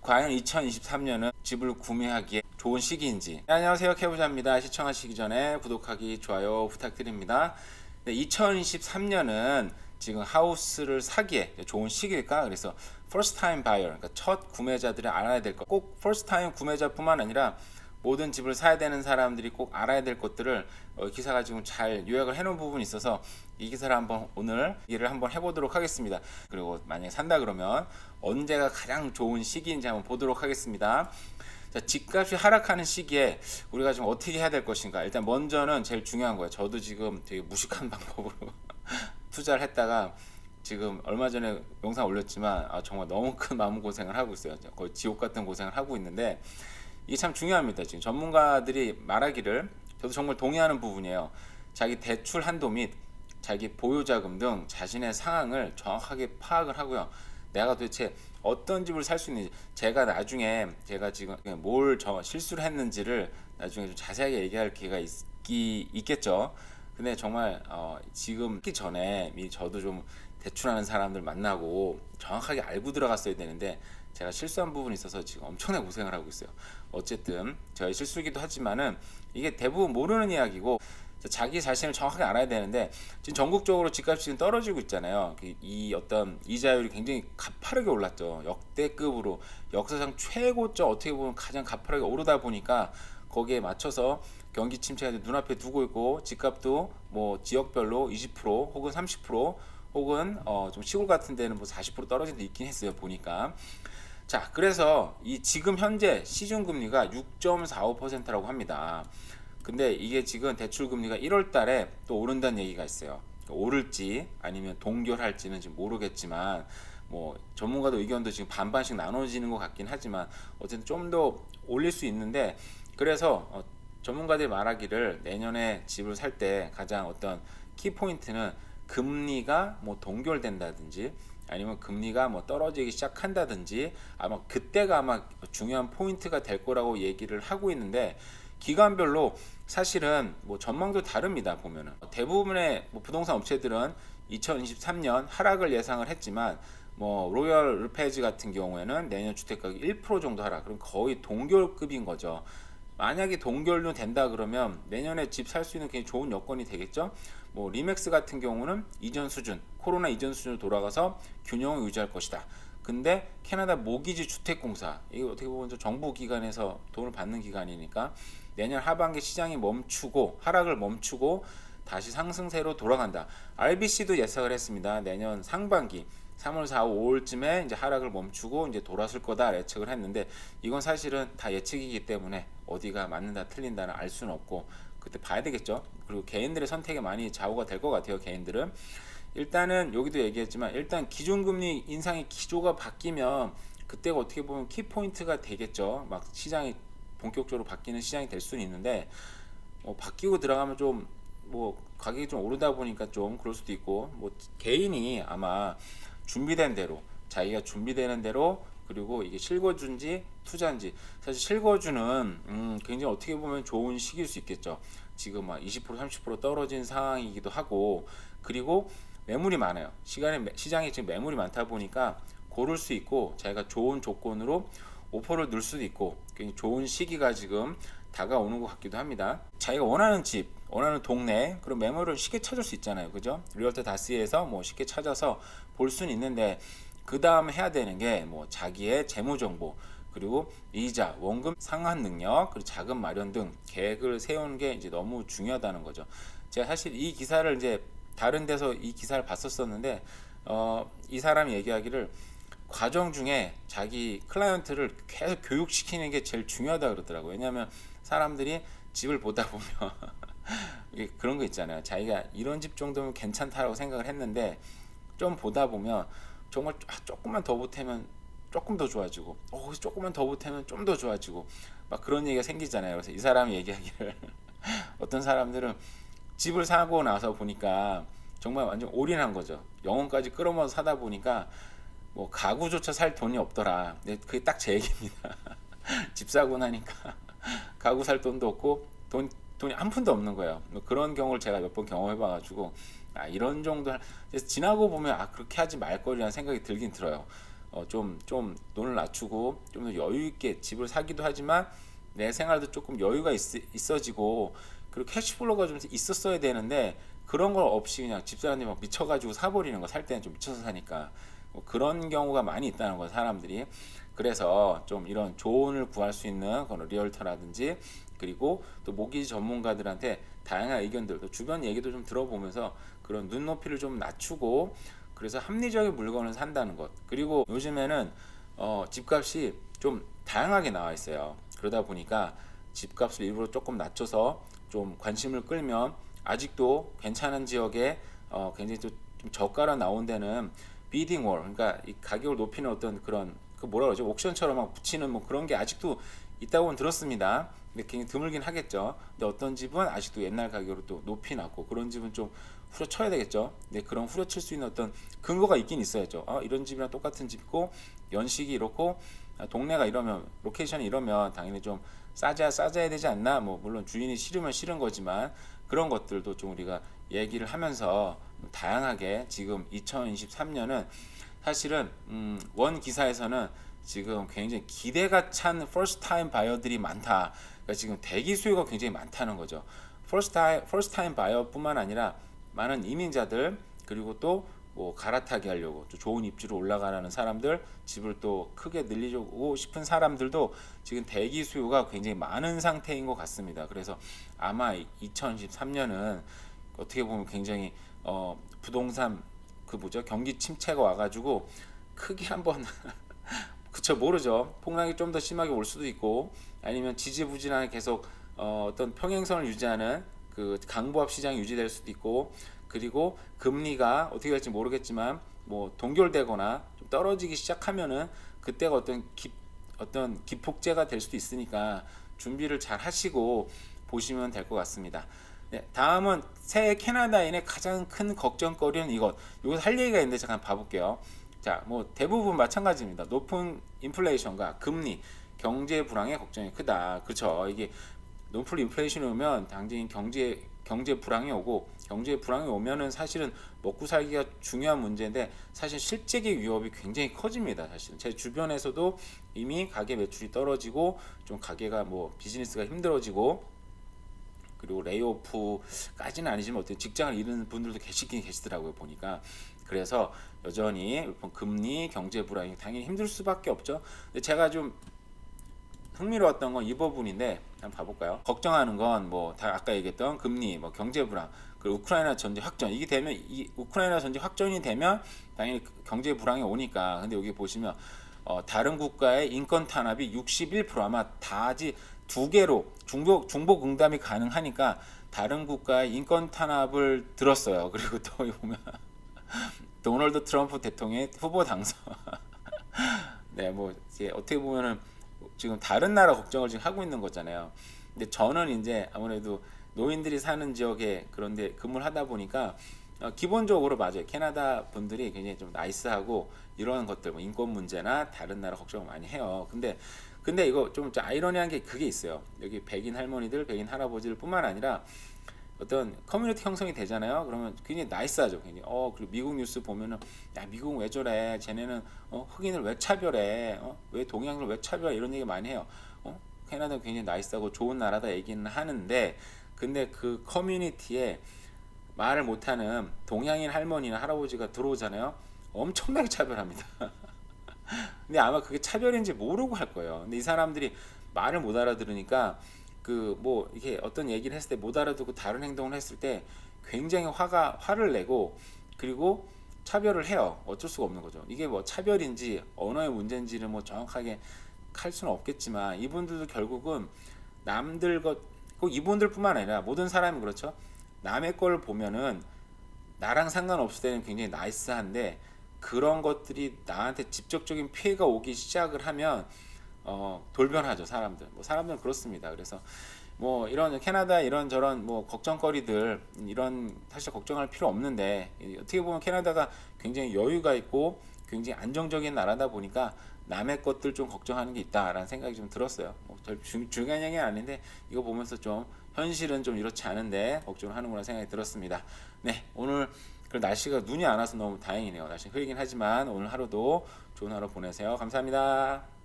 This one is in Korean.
과연 2023년은 집을 구매하기에 좋은 시기인지. 네, 안녕하세요, 캐부자입니다. 시청하시기 전에 구독하기, 좋아요 부탁드립니다. 네, 2023년은 지금 하우스를 사기에 좋은 시기일까? 그래서 first time buyer, 그러니까 첫 구매자들이 알아야 될 것, 꼭 first time 구매자뿐만 아니라 모든 집을 사야 되는 사람들이 꼭 알아야 될 것들을 기사가 지금 잘 요약을 해놓은 부분이 있어서 이 기사를 오늘 얘기를 한번 해보도록 하겠습니다. 그리고 만약에 산다 그러면 언제가 가장 좋은 시기인지 한번 보도록 하겠습니다. 자, 집값이 하락하는 시기에 우리가 지금 어떻게 해야 될 것인가. 일단 먼저는 제일 중요한 거예요. 저도 지금 되게 무식한 방법으로 투자를 했다가 지금 얼마 전에 영상 올렸지만 정말 너무 큰 마음고생을 하고 있어요. 거의 지옥 같은 고생을 하고 있는데 이게 참 중요합니다. 지금 전문가들이 말하기를 저도 정말 동의하는 부분이에요. 자기 대출 한도 및 자기 보유자금 등 자신의 상황을 정확하게 파악을 하고요. 내가 도대체 어떤 집을 살 수 있는지, 제가 나중에 제가 지금 뭘 실수를 했는지를 나중에 좀 자세하게 얘기할 기회가 있겠죠. 근데 정말 지금 하기 전에 저도 좀 대출하는 사람들 만나고 정확하게 알고 들어갔어야 되는데 제가 실수한 부분이 있어서 지금 엄청나게 고생을 하고 있어요. 어쨌든 저의 실수이기도 하지만은 이게 대부분 모르는 이야기고 자기 자신을 정확하게 알아야 되는데 지금 전국적으로 집값이 지금 떨어지고 있잖아요. 이 어떤 이자율이 굉장히 가파르게 올랐죠. 역대급으로 역사상 최고점, 어떻게 보면 가장 가파르게 오르다 보니까 거기에 맞춰서 경기 침체가 눈앞에 두고 있고 집값도 뭐 지역별로 20% 혹은 30% 혹은 좀 시골 같은 데는 뭐 40% 떨어진 데 있긴 했어요, 보니까. 자, 그래서 이 지금 현재 시중 금리가 6.45%라고 합니다. 근데 이게 지금 대출 금리가 1월 달에 또 오른다는 얘기가 있어요. 오를지 아니면 동결할지는 지금 모르겠지만 뭐 전문가들 의견도 지금 반반씩 나눠지는 것 같긴 하지만 어쨌든 좀 더 올릴 수 있는데, 그래서 전문가들이 말하기를 내년에 집을 살 때 가장 어떤 키포인트는 금리가 뭐 동결된다든지 아니면 금리가 뭐 떨어지기 시작한다든지 아마 그때가 아마 중요한 포인트가 될 거라고 얘기를 하고 있는데, 기관별로 사실은 뭐 전망도 다릅니다. 보면은 대부분의 뭐 부동산 업체들은 2023년 하락을 예상을 했지만 뭐 로열 르페지 같은 경우에는 내년 주택가격 1% 정도 하락, 그럼 거의 동결급인 거죠. 만약에 동결도 된다 그러면 내년에 집 살 수 있는 굉장히 좋은 여건이 되겠죠. 뭐 리맥스 같은 경우는 이전 수준, 코로나 이전 수준으로 돌아가서 균형을 유지할 것이다. 근데 캐나다 모기지 주택공사, 이거 어떻게 보면 정부 기관에서 돈을 받는 기관이니까 내년 하반기 시장이 멈추고 하락을 멈추고 다시 상승세로 돌아간다. RBC도 예상을 했습니다. 내년 상반기 3월, 4월, 5월쯤에 이제 하락을 멈추고 이제 돌아설 거다 예측을 했는데, 이건 사실은 다 예측이기 때문에 어디가 맞는다 틀린다는 알 수는 없고 그때 봐야 되겠죠. 그리고 개인들의 선택에 많이 좌우가 될 것 같아요. 개인들은 일단은 여기도 얘기했지만 일단 기준금리 인상의 기조가 바뀌면 그때가 어떻게 보면 키포인트가 되겠죠. 막 시장이 본격적으로 바뀌는 시장이 될 수는 있는데 바뀌고 들어가면 좀 뭐 가격이 좀 오르다 보니까 좀 그럴 수도 있고, 뭐 개인이 아마 준비된 대로, 자기가 준비되는 대로, 그리고 이게 실거주인지 투자인지, 사실 실거주는 굉장히 어떻게 보면 좋은 시기일 수 있겠죠. 지금 막 20% 30% 떨어진 상황이기도 하고, 그리고 매물이 많아요. 시장에 지금 매물이 많다 보니까 고를 수 있고 자기가 좋은 조건으로 오퍼를 넣을 수도 있고 굉장히 좋은 시기가 지금 다가오는 것 같기도 합니다. 자기가 원하는 집, 원하는 동네, 그런 매물을 쉽게 찾을 수 있잖아요. 그죠? 리얼터 다스에서 뭐 쉽게 찾아서 볼 수는 있는데, 그 다음 해야 되는 게 뭐 자기의 재무 정보, 그리고 이자, 원금 상환 능력, 그리고 자금 마련 등 계획을 세우는 게 이제 너무 중요하다는 거죠. 제가 사실 이 기사를 이제 다른 데서 이 기사를 봤었었는데 이 사람이 얘기하기를 과정 중에 자기 클라이언트를 계속 교육시키는 게 제일 중요하다 그러더라고요. 왜냐하면 사람들이 집을 보다 보면 그런 거 있잖아요. 자기가 이런 집 정도면 괜찮다라고 생각을 했는데 좀 보다 보면 정말 조금만 더 보태면 조금 더 좋아지고 조금만 더 보태면 좀 더 좋아지고 막 그런 얘기가 생기잖아요. 그래서 이 사람이 얘기하기를 어떤 사람들은 집을 사고 나서 보니까 정말 완전 올인한 거죠. 영혼까지 끌어모아서 사다 보니까 뭐 가구조차 살 돈이 없더라. 그게 딱 제 얘기입니다. 집 사고 나니까 가구 살 돈도 없고 돈이 한 푼도 없는 거예요. 뭐 그런 경우를 제가 몇 번 경험해봐가지고 이런 정도 지나고 보면 그렇게 하지 말 거리라는 생각이 들긴 들어요. 좀 돈을 낮추고 좀 더 여유 있게 집을 사기도 하지만 내 생활도 조금 여유가 있어지고 그리고 캐시플로우가 좀 있었어야 되는데 그런 걸 없이 그냥 집사람들이 막 미쳐가지고 사버리는 거, 살 때는 좀 미쳐서 사니까 뭐 그런 경우가 많이 있다는 거 사람들이. 그래서 좀 이런 조언을 구할 수 있는 그런 리얼터라든지 그리고 또 모기지 전문가들한테 다양한 의견들, 또 주변 얘기도 좀 들어보면서 그런 눈높이를 좀 낮추고 그래서 합리적인 물건을 산다는 것. 그리고 요즘에는 집값이 좀 다양하게 나와 있어요. 그러다 보니까 집값을 일부러 조금 낮춰서 좀 관심을 끌면 아직도 괜찮은 지역에 굉장히 좀 저가로 나온 데는 비딩 월, 그러니까 이 가격을 높이는 어떤 그런 그 뭐라 그러죠, 옥션처럼 막 붙이는 뭐 그런 게 아직도 있다고는 들었습니다. 근데 굉장히 드물긴 하겠죠. 근데 어떤 집은 아직도 옛날 가격으로 또 높이 놨고 그런 집은 좀 후려쳐야 되겠죠. 근데 그런 후려칠 수 있는 어떤 근거가 있긴 있어야죠. 이런 집이랑 똑같은 집고 연식이 이렇고 동네가 이러면 로케이션이 이러면 당연히 좀 싸져야 되지 않나. 뭐 물론 주인이 싫으면 싫은 거지만 그런 것들도 좀 우리가 얘기를 하면서 다양하게 지금 2023년은 사실은 원 기사에서는 지금 굉장히 기대가 찬 first time 바이어들이 많다. 그러니까 지금 대기 수요가 굉장히 많다는 거죠. first time 바이어뿐만 아니라 많은 이민자들 그리고 또 뭐 갈아타기 하려고 또 좋은 입지로 올라가라는 사람들, 집을 또 크게 늘리고 싶은 사람들도 지금 대기 수요가 굉장히 많은 상태인 것 같습니다. 그래서 아마 2023년은 어떻게 보면 굉장히 부동산 그 뭐죠, 경기 침체가 와가지고 크게 한번 그쵸, 모르죠. 폭락이 좀 더 심하게 올 수도 있고 아니면 지지부진하게 계속 어떤 평행선을 유지하는 그 강보합 시장이 유지될 수도 있고 그리고 금리가 어떻게 될지 모르겠지만 뭐 동결되거나 좀 떨어지기 시작하면은 그때가 어떤 기폭제가 될 수도 있으니까 준비를 잘 하시고 보시면 될 것 같습니다. 네, 다음은 새해 캐나다인의 가장 큰 걱정거리는 이것. 이거 할 얘기가 있는데 잠깐 봐볼게요. 자, 뭐 대부분 마찬가지입니다. 높은 인플레이션과 금리, 경제 불황의 걱정이 크다. 그렇죠. 이게 높은 인플레이션이 오면 당연히 경제 불황이 오고 경제 불황이 오면은 사실은 먹고 살기가 중요한 문제인데 사실 실직의 위협이 굉장히 커집니다. 사실 제 주변에서도 이미 가게 매출이 떨어지고 좀 가게가 뭐 비즈니스가 힘들어지고 그리고 레이오프까지는 아니지만 어떤 직장을 잃은 분들도 계시긴 계시더라고요 보니까. 그래서 여전히 금리, 경제 불황이 당연히 힘들 수밖에 없죠. 근데 제가 좀 흥미로웠던 건 이 부분인데 한번 봐볼까요? 걱정하는 건 뭐 다 아까 얘기했던 금리, 뭐 경제 불황, 그리고 우크라이나 전쟁 확전. 이게 되면 이 우크라이나 전쟁 확전이 되면 당연히 경제 불황이 오니까. 근데 여기 보시면 다른 국가의 인권 탄압이 61% 아마 다지 두 개로 중복 응답이 가능하니까 다른 국가의 인권 탄압을 들었어요. 그리고 또 보면 도널드 트럼프 대통령의 후보 당선. 네, 뭐 이제 어떻게 보면은 지금 다른 나라 걱정을 지금 하고 있는 거잖아요. 근데 저는 이제 아무래도 노인들이 사는 지역에 그런데 근무를 하다 보니까 기본적으로 맞아요. 캐나다 분들이 굉장히 좀 나이스하고 이런 것들, 뭐 인권 문제나 다른 나라 걱정을 많이 해요. 근데 이거 좀 아이러니한 게 그게 있어요. 여기 백인 할머니들, 백인 할아버지들 뿐만 아니라 어떤 커뮤니티 형성이 되잖아요. 그러면 굉장히 나이스하죠. 굉장히 그리고 미국 뉴스 보면은 야 미국 왜 저래? 쟤네는 흑인을 왜 차별해? 왜 동양을 왜 차별해? 이런 얘기 많이 해요. 캐나다 굉장히 나이스하고 좋은 나라다 얘기는 하는데 근데 그 커뮤니티에 말을 못하는 동양인 할머니나 할아버지가 들어오잖아요. 엄청나게 차별합니다. 근데 아마 그게 차별인지 모르고 할 거예요. 근데 이 사람들이 말을 못 알아들으니까 그 뭐 이게 어떤 얘기를 했을 때 못 알아듣고 다른 행동을 했을 때 굉장히 화를 내고 그리고 차별을 해요. 어쩔 수가 없는 거죠. 이게 뭐 차별인지 언어의 문제인지를 뭐 정확하게 할 수는 없겠지만 이분들도 결국은 남들 꼭 이분들뿐만 아니라 모든 사람이 그렇죠. 남의 걸 보면은 나랑 상관없을 때는 굉장히 나이스한데 그런 것들이 나한테 직접적인 피해가 오기 시작을 하면 돌변하죠. 사람들은 그렇습니다. 그래서 뭐 이런 캐나다 이런저런 뭐 걱정거리들 이런 사실 걱정할 필요 없는데 어떻게 보면 캐나다가 굉장히 여유가 있고 굉장히 안정적인 나라다 보니까 남의 것들 좀 걱정하는 게 있다라는 생각이 좀 들었어요. 별 중요한 얘기는 아닌데 이거 보면서 좀 현실은 좀 이렇지 않은데 걱정을 하는구나 생각이 들었습니다. 네, 오늘 그리고 날씨가 눈이 안 와서 너무 다행이네요. 날씨 흐리긴 하지만 오늘 하루도 좋은 하루 보내세요. 감사합니다.